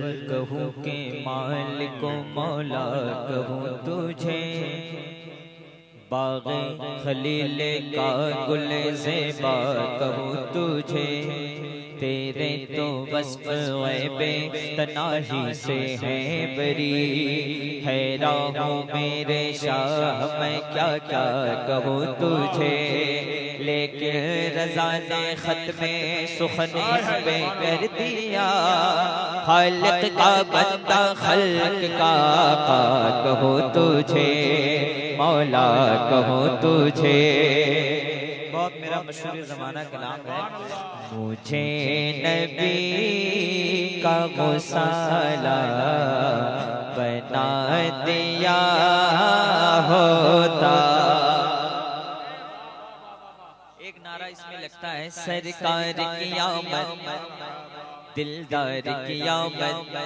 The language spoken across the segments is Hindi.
कहूँ के मालिक मौला कहूँ तुझे, बाग़े खलील का गुल ज़ेबा कहूँ तुझे। तेरे तो वस्फ़ ग़ैबे तनाही से है बरी, हैरान हूँ मेरे शाह मैं क्या क्या कहूँ तुझे। लेकिन रज़ा ने ख़त्मे सुख़नीस पे कर दिया, खालिक का बंदा खल्क का आका कहूँ तुझे, मौला कहूँ तुझे। बहुत मेरा मशहूर ज़माना कलाम है। मुझे नबी का मुसाला बना दिया होता। एक नारा इसमें लगता है, सरकार की आमद दिलदार की आमद,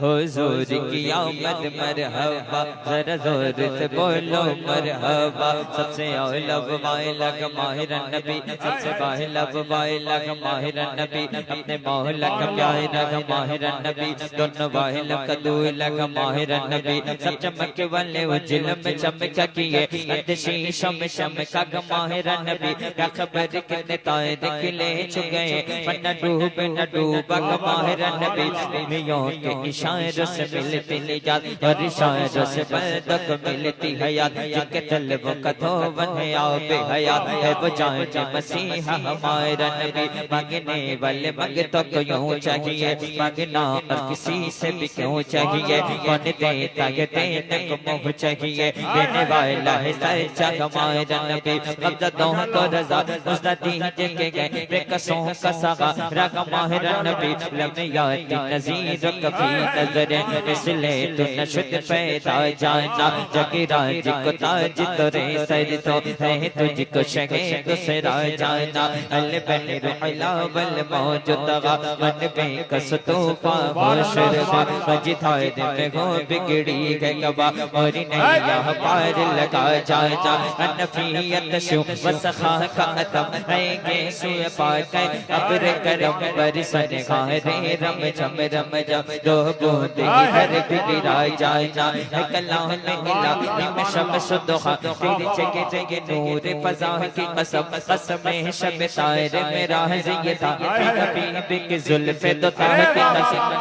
हुजूर की आमद मरहबा, जरा जोर से बोलो मरहबा। सबसे औला वाइलक माहिर नबी, सबसे वाइला वाइलक माहिर नबी, अपने मौला का प्यारा माहिर नबी, दोनों वाइला का दूल्हा का माहिर नबी। सब चमक वाले उजल में चमका किए, शीशम में चमका का माहिर नबी। क्या खबर कितने तारे खिले चुके, न डूबे न डूबा का माहिर नबी। मियों के इशारों से मिलती निजात और इशारों से बंदक मिलती हयात, जिनके तलबों का धोवन है आबे हयात है वो जाने मसीहा हमारा नबी। मांगने वाले मांगतों को यूं चाहिए, मांगना और किसी से भी क्यों चाहिए। कौन देता है देने को मुँह चाहिए, देने वाला है सच्चा हमारा नबी। कब्ज़ों को रज़ा उस्ता दीजिए के गए बेकसों का सगा रगा माहिर नबी। लम्याती नज़ीर कभी नजर, इसलिए तू नशुद पैदा जाना। जगीराज को ताज तोरे सर तो है, तुझको शगे दूसरा जाना। अल बहर अला बल मौजूदा मन में कस तूफा होशरबा, मजिधार में हो बिगड़ी है गवा और नैया पार लगा जाना। अनफियत शु वसखा का अतम रहेंगे सुय पाके, अब्र करम बरसन खारे रम झम रम जम। दो बूंद इधर भी गिरा जाना, कलाम मिला में शम्स दुहा, तेरी जगह जगह नूर फज़ा की कसम। कसम शब तारे मेरा ये था, कभी भी जुल्फ़े दो तारे की कसम।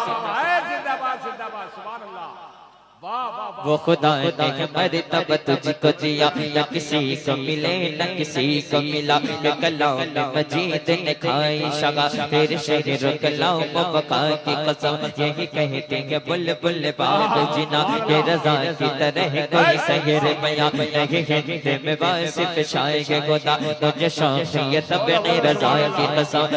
वो खुदा ने मरतबा तुझको दिया, न किसी को मिले न किसी को मिला। के कलाम मजीद ने खाई शगा, तेरे शहर कलाम बका की कसम। यही कहते हैं बुलबुल बाग जिना, के रज़ा की तरह कोई शहर बयां नहीं है में वासिफ शाये खुदा। तुझे शौक़ियत बने रज़ा की कसम।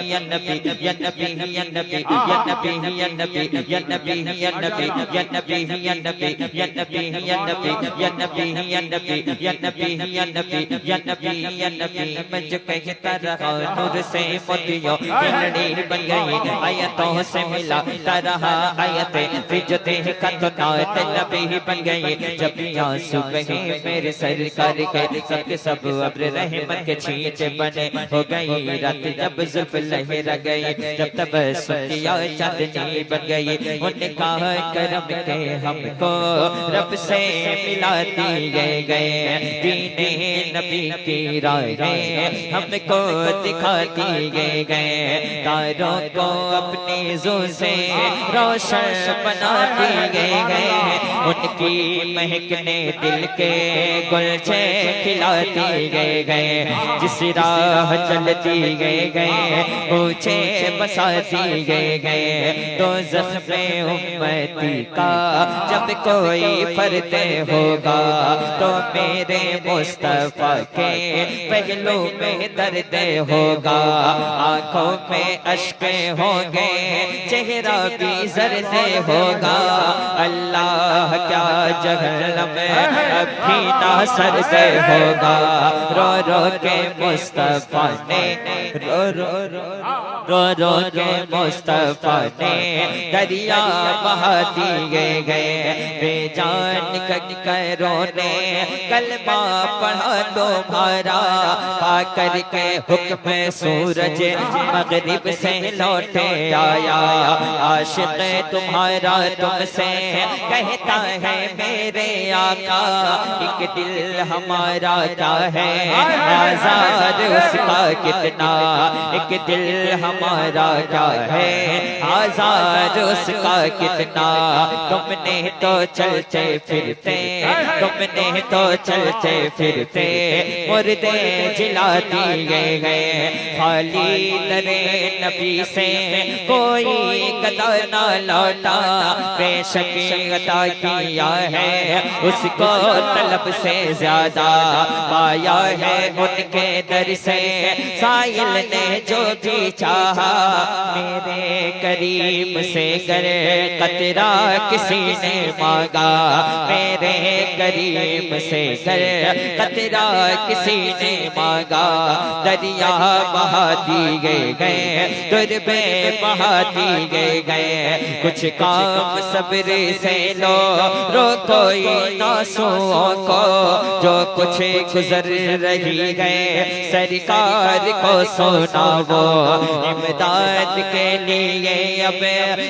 या नबी या नबी या नबी या नबी या नबी या नबी या नबी या नबी या नबी या नबी या नबी या नबी या नबी या नबी या नबी या नबी या नबी या नबी। मैं जो कहता रहा नूर से मोतियों की लड़ी बन गई, आयतों से मिला रहा आयतें फिर जो देखा तो नात नबी बन गई। जब भी आंसू बहे मेरे सरकार के, सबके सब अब्र रहमत के छींटे बने। हो गई रात जब जुल्फ लहरा गई, जब तबस्सुम किया चांदनी बन गई। उन्होंने कहा करम के हमको रब से मिला दिए गए, दीने नबी की राहें हमको दिखा दिए गए। तारों को अपनी ज़ो से रोशन बना दिए गए, उनकी महक ने दिल के गुलचे खिला दिए गए। जिस राह चल दिए गए ऊंचे बसा दिए गए। दोज़ख में उम्मती का जब कोई फर्द होगा, तो मेरे मुस्तफा के पहलू में दर्द होगा। आंखों में अश्के होंगे, चेहरा भी जर्द होगा। अल्लाह क्या जहन्नम अब भी ना सर्द होगा। रो रो के मुस्तफा ने रो रो के मुस्तफा ने दरिया बहा दिए गए। बेजान करो ने कलमा पढ़ा तुम्हारा, पाकर के हुक्म सूरज मगरिब से लौटे आया। आशिक तुम्हारा तुमसे कहता है मेरे आका, एक दिल हमारा क्या है आज़ाद उसका कितना, एक दिल हमारा क्या है आज़ाद उसका कितना। तुमने तो चलते फिरते, तुमने तो चलते फिरते मुर्दे जिला दिए गए। खाली दरे नबी से कोई गदा ना लौटा, बेशक अता किया है उसको तलब से ज्यादा, पाया है उनके दर से साइल ने जो भी चाहा। मेरे करीम से कर कतरा किसी ने मांगा, मेरे करीम से कर कतरा किसी ने मांगा। दरिया बहा दिए गए, दुर्बे बहा दिए गए। कुछ काम सब्र से लो, रोको नासुओं को जो कुछ गुजर रही गए। सरकार को सुनावो इमदाद के लिए, अब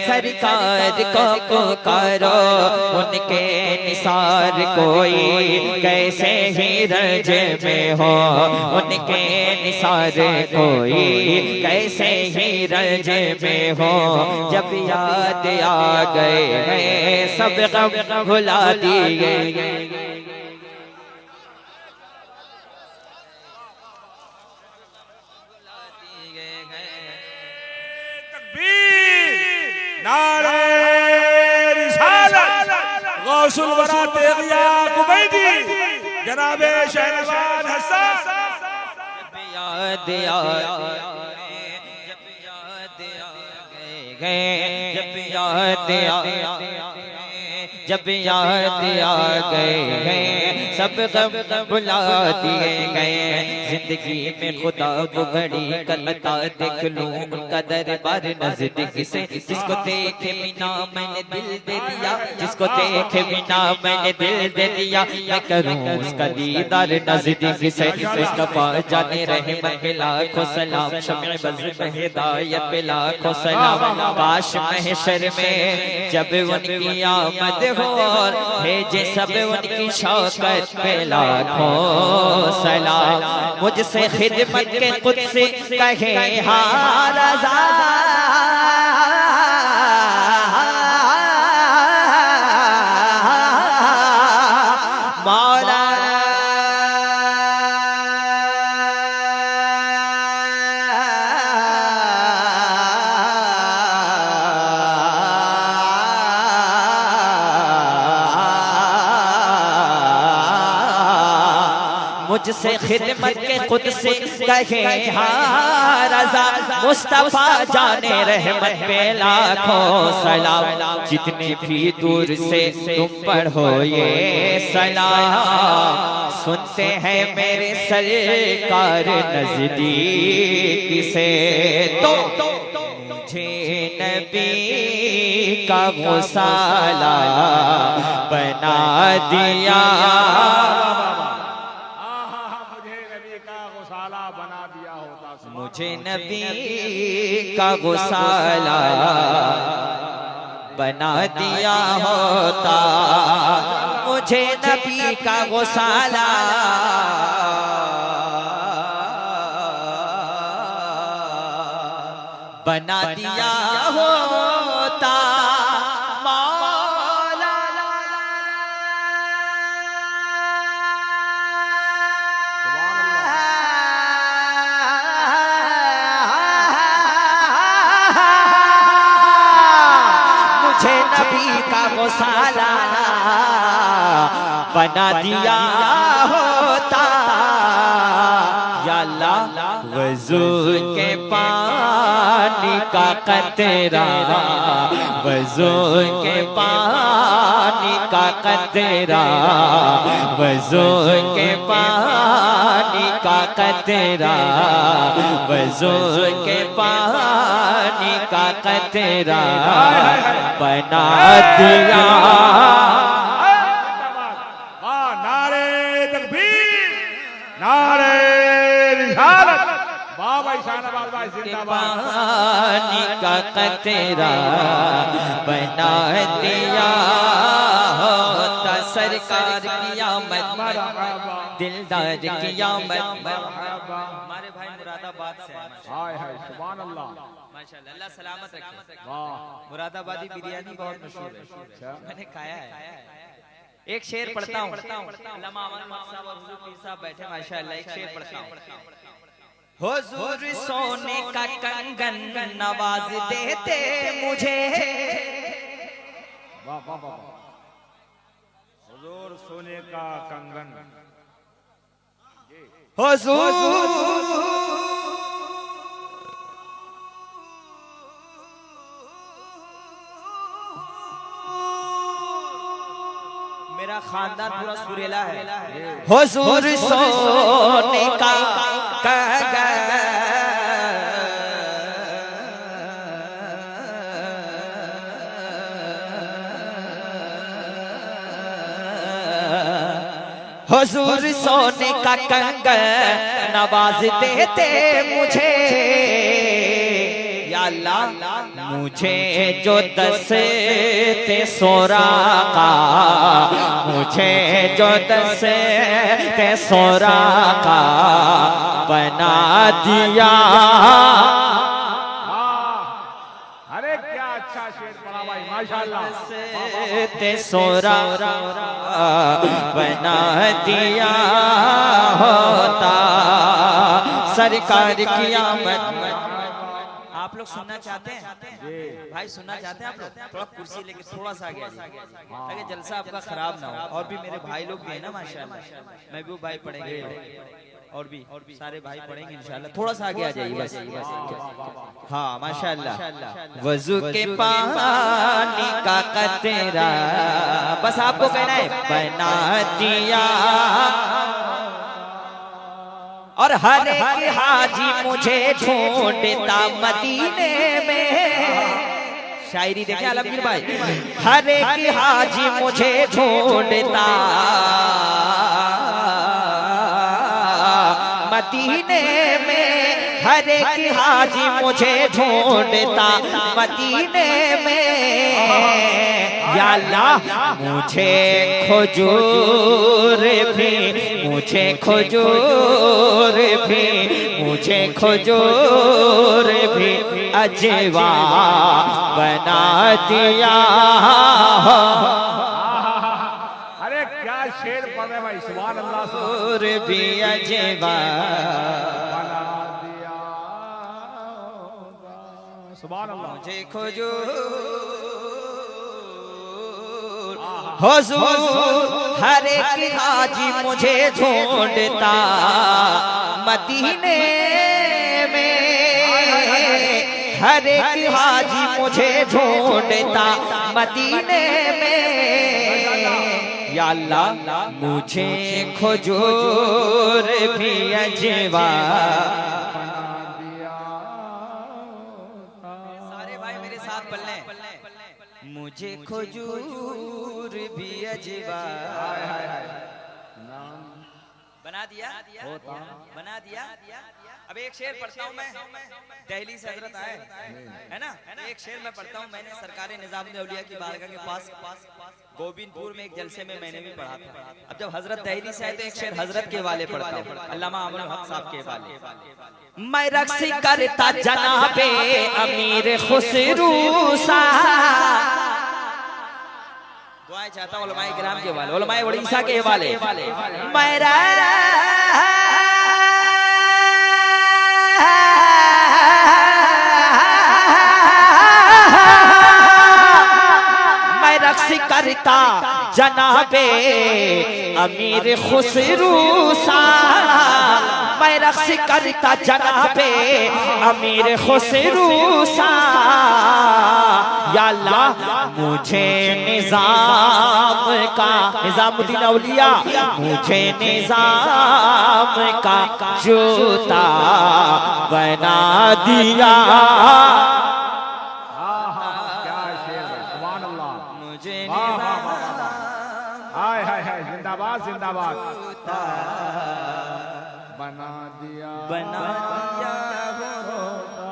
सरकार को पुकारो। उनके निसार कोई कैसे ही रज में हो, उनके निसार कोई कैसे ही रज में हो। जब याद आ गए सब गम भुला दिए गए। नारे रिसालत गौसुल वरा तेगिया कुबैदी जनाबे शहरवान हसन। जब याद आ गए, जब याद जब याद आ गए सब गम भुला दिए गए। जिंदगी में खुदा वो बड़ी कलता देख लूं उनका दरबार नजदीक से। जिसको देखे बिना मैंने दिल दे दिया, जिसको देखे बिना मैंने दिल दे दिया, मैं करूं उसका दीदार नजदीक से। मुस्तफा जाने रहमत पे लाखों सलाम, शम्ए बज़्र पे हिदायत पे लाखों सलाम। काश महशर में जब उनकी आमद हो, भेजे सब उनकी शौकत पे लाखों सलाम। मुझसे खिदमत के कुछ से कहे हाँ रज़ा, मौला मुझसे खिदमत के खुद से कहे हाँ रज़ा। मुस्तफा जाने रहमत पे लाखों सलाम। जितने भी दूर से तुम पढ़ो ये सलाम, सुनते हैं मेरे सरकार नजदीक से। तो मुझे नबी का मुसाला बना दिया, मुझे नबी का गुसाला बना दिया होता, मुझे नबी का गुसाला बना दिया होता। साला बना दिया होता। या अल्लाह वज़ू के पानी का कतरा, वज़ू के पानी का कतरा, वज़ू के पानी का कतरा, वज़ू के पानी का कतरा बना दिया। नारे तकबीर, नारे रिसालत, बाबा शाहनवाज भाई जिंदाबाद। पानी का कतरा बना दिया होता सरकार कियामत, दिलदार कियामत। हमारे भाई मुरादाबाद से हैं। हाय हाय सुभान अल्लाह, माशाल्लाह, अल्लाह सलामत रखे। वाह मुरादाबादी बिरयानी बहुत मशहूर है, मैंने खाया है। एक शेर पढ़ता हूँ, अल्लामा अमन साहब और हुजूर पीर साहब बैठे, माशाल्लाह, एक शेर पढ़ता हूँ। हुजूर सोने का कंगन नवाज देते मुझे, वाह वाह वाह, हुजूर सोने का कंगन, हुजूर मेरा खानदान पूरा सुरेला है। हुजूर सोने का कंगन हुजूर सोने का कंगन नवाज देते मुझे, या अल्लाह मुझे जो दस्ते सोरा का, मुझे जो दस्ते सोरा का बना दिया। अरे क्या अच्छा शेर पढ़ा भाई, माशाल्लाह। ते सोरा बना दिया होता सरकार कियामत। आप लोग सुनना चाहते हैं भाई, सुनना चाहते हैं आप लोग? थोड़ा कुर्सी लेके थोड़ा सा आगे ताकि जलसा आपका खराब ना हो। और भी मेरे भाई लोग भी है ना माशाल्लाह, महबूब भाई पढ़ेंगे और भी सारे भाई पढ़ेंगे इंशाल्लाह। थोड़ा सा आगे आ जाइए बस। हाँ माशाल्लाह, वज़ू के पानी का कतरा, बस आपको कहना है बना दिया। और हर एक हाजी मुझे ढूंढता मदीने में, शायरी देखे आलमगीर भाई। हर एक हाजी मुझे ढूंढता मदीने में, हर एक हाजी मुझे ढूंढता मदीने में। या अल्लाह मुझे खजूर भी, मुझे खजूर भी, मुझे खजूर भी अजवा बना दिया। अरे क्या शेर पढ़े भाई, सुभान अल्लाह। खजूर भी अजवा बना दिया, सुभान अल्लाह। मुझे खजूर, हुजूर हर एक हाजी मुझे ढूंढता मदीने में, हर एक हाजी मुझे ढूंढता मदीने में। या अल्लाह मुझे खजूर भी अजवा। सारे भाई मेरे साथ पढ़ लें, मुझे खजूर भी अजवा बना दिया, बना दिया। अब एक शेर पढ़ता हूँ मैं, दिल्ली से हजरत आए है ना, एक शेर मैं पढ़ता हूँ। मैंने सरकार निजामुद्दीन औलिया की बारगाह के पास गोविंदपुर में एक जलसे में मैंने भी पढ़ा था। अब जब हजरत दिल्ली से आए तो एक शेर हजरत के वाले पढ़ता हूँ, अल्लामा अमन हक साहब के वाले। मैं रक्स करता जनाबे अमीर खुसरू सा, दुआएं चाहता हूँ उलमाए किराम के वाले, उलमाए उड़ीसा के वाले। मैं रक्स करता जनाबे अमीर खुसरू सा, मैं रक्स करता जनाबे अमीर खुसरू सा। या अल्लाह मुझे निजाम का, निजामुद्दीन औलिया, मुझे निजाम का जूता बना दिया। क्या शेर है, सुभान अल्लाह। मुझे हाय हाय हाय, जिंदाबाद जिंदाबाद। बना दिया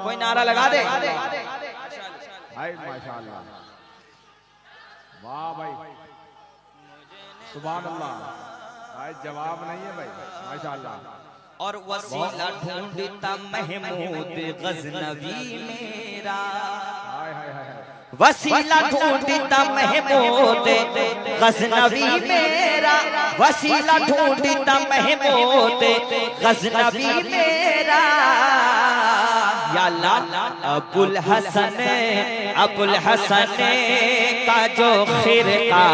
कोई नारा लगा दे। हाय माशाअल्लाह, वाह भाई, सुभान अल्लाह। भाई जवाब नहीं है भाई, माशाअल्लाह। और वसीला ढूंढता महमूद गजनवी मेरा, हाय हाय हाय, वसीला ढूंढता महमूद गजनवी मेरा, वसीला ढूंढता महमूद गजनवी मेरा। या अल्लाह अबुल हसन, अबुल हसन का जो खिरका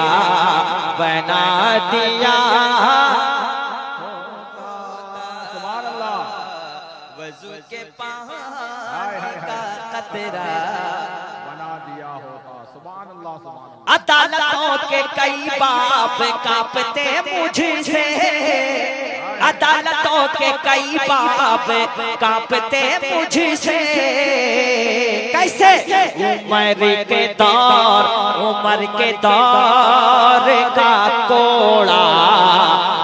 बना दिया। सुभान अल्लाह। वज़ू के पानी हाय हाय का हाय, कतरा बना दिया होता। सुभान अल्लाह सुभान अल्लाह। अदालतों के कई बाप कांपते मुझसे, अदालतों के कई बाप कांपते मुझसे। कैसे? उमर के दौर, उमर के दौर का कोड़ा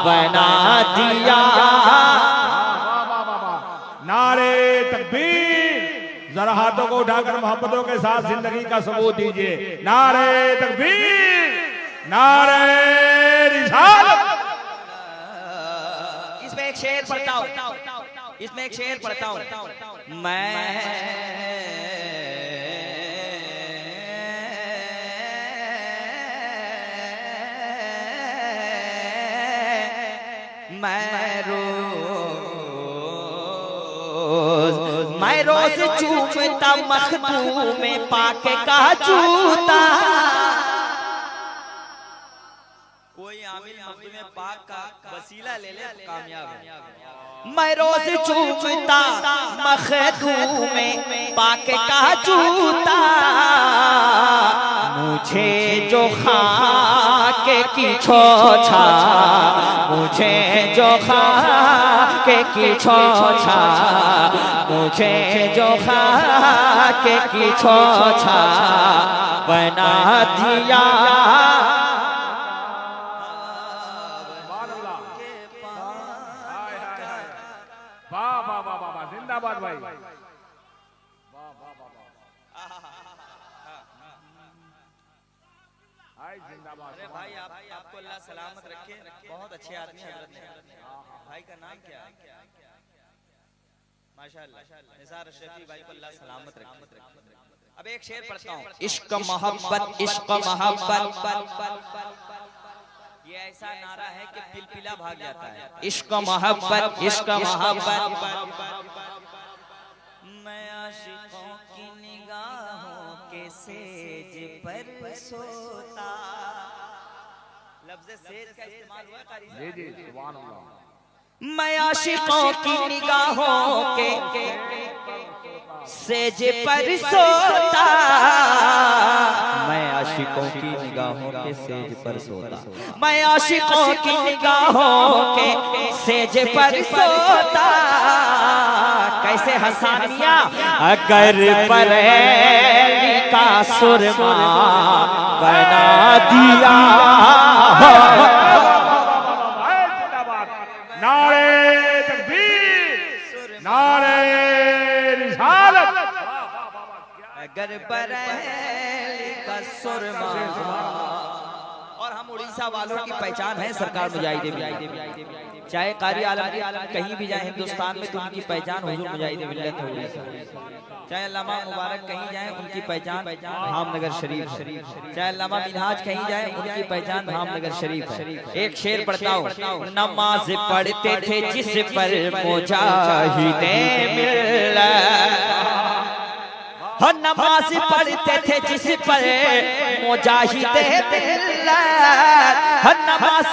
बना दिया। नारे तकबीर, जरा हाथों को उठाकर मोहब्बतों के साथ जिंदगी का सबूत दीजिए। नारे तकबीर, नारे रिसालत। इसमें एक शेर पढ़ता हूँ, इसमें एक शेर पढ़ता हूँ। मैं रोज चूमता मखदूम में पाके का जूता। कोई आमिल मखदूम पाक का वसीला ले ले तो कामयाब है। मैं रोज चूमता मखदूम में पाके का जूता। मुझे जो खाके की छोछा, मुझे जो खाके की छोछा, मुझे जो खाके की छोछा बना दिया। वाह वाह वाह वाह, जिंदाबाद भाई। वाह वाह वाह वाह, हाय जिंदाबाद। अरे भाई आपको अल्लाह सलामत रखे, बहुत अच्छे आदमी हजरत ने। भाई का नाम क्या है? माशाअल्लाह, निसार अशरफी भाई को अल्लाह सलामत रखे। अब एक शेर पढ़ता हूँ। इश्क मोहब्बत, इश्क मोहब्बत, ये ऐसा नारा है कि पिलपिला भाग जाता है। इश्क मोहब्बत, इश्क मोहब्बत, मैं आशिकों की निगाहों के सेज पर सोता। लफ्ज़ सेज का इस्तेमाल हुआ कारी साहब? जी जी, सुभान अल्लाह। मैं आशिकों की निगाहों के सेज पर सोता। मैं आशिकों की निगाहों के सेज पर सोता। मैं आशिकों की निगाहों के सेज पर सोता। कैसे हसानिया? अगर बरेली का सुरमा बना दिया। नारे तकबीर, नारे रिसालत। अगर बरेली का सुरमा। और हम उड़ीसा वालों की पहचान है सरकार मुजाहिदे। चाहे कारी आलम कहीं भी जाए हिंदुस्तान में तो उनकी पहचान हुजूर मुजाहिदे मिल्लत है। चाहे अल्लामा मुबारक कहीं जाए उनकी पहचान धामनगर शरीफ है। चाहे अल्लामा मिनहाज कहीं जाए उनकी पहचान धामनगर शरीफ है। एक शेर पढ़ता हूँ। नमाज पढ़ते थे जिस पर मुजाहिदे मिल्लत, नमाज पढ़ते थे जिस पर मुजाहिदे मिल्लत, नमाज।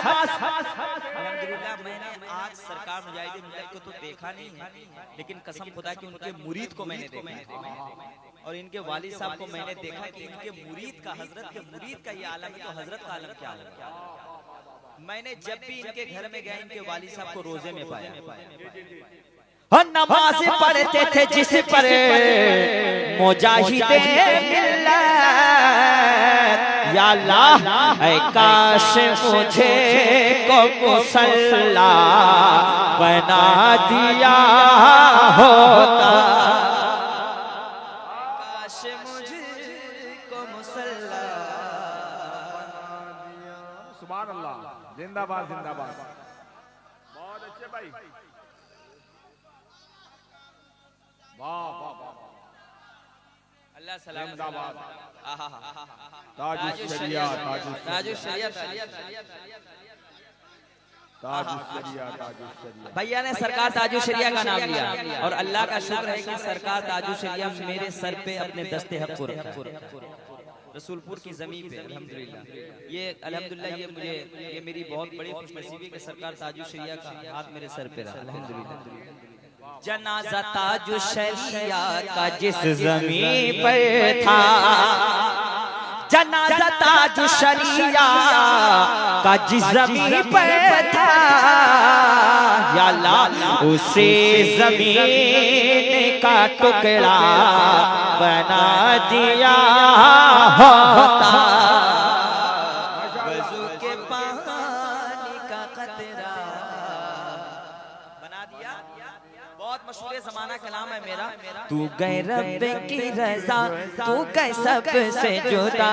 अल्हम्दुलिल्लाह मैंने आज सरकार मुजाहिदे मिल्लत को तो देखा देखा नहीं है, लेकिन कसम खुदा कि उनके मुरीद को मैंने देखा और इनके वालिद साहब को मैंने देखा कि इनके मुरीद का, हजरत के मुरीद का ये आलम है, तो हजरत का आलम क्या होगा। मैंने जब भी इनके घर में गया इनके वालिद साहब को रोजे में पाया। नमाज पढ़ते थे जिस पर मुजाहिदे मिल्लत, या अल्लाह ऐ काश मुझे को मुसल्ला बना दिया होता, काश मुझको मुसल्ला। सुभान अल्लाह, जिंदाबाद जिंदाबाद, बहुत अच्छे भाई, वाह वाह वाह, अल्लाह सलाम। जिंदाबाद, आहा ताजुश शरिया, ताजुश शरिया, ताजुश शरिया, ताजुश शरिया। भैया ने सरकार ताजुश शरिया का नाम लिया और अल्लाह का शुक्र है कि सरकार ताजुश शरिया मेरे सर पे अपने दस्ते हक को रखा है, रसूलपुर की जमीन पे। अल्हम्दुलिल्लाह, ये अल्हम्दुलिल्लाह ये मेरी बहुत बड़ी खुशनसीबी कि सरकार ताजुश शरिया का हाथ मेरे सर पे रहा। अल्हम्दुलिल्लाह। जनाजा ताजुश शरिया का जिस जमीन पर था, जनाजा ताजुश शरिया का जिस जमीन पर था, या अल्लाह उसे जमीन का टुकड़ा बना दिया होता, वज़ू के पानी का कतरा बना दिया। बहुत मशहूर ज़माना कलाम है मेरा। तू गए रब की रज़ा, तू गए सबसे जुदा।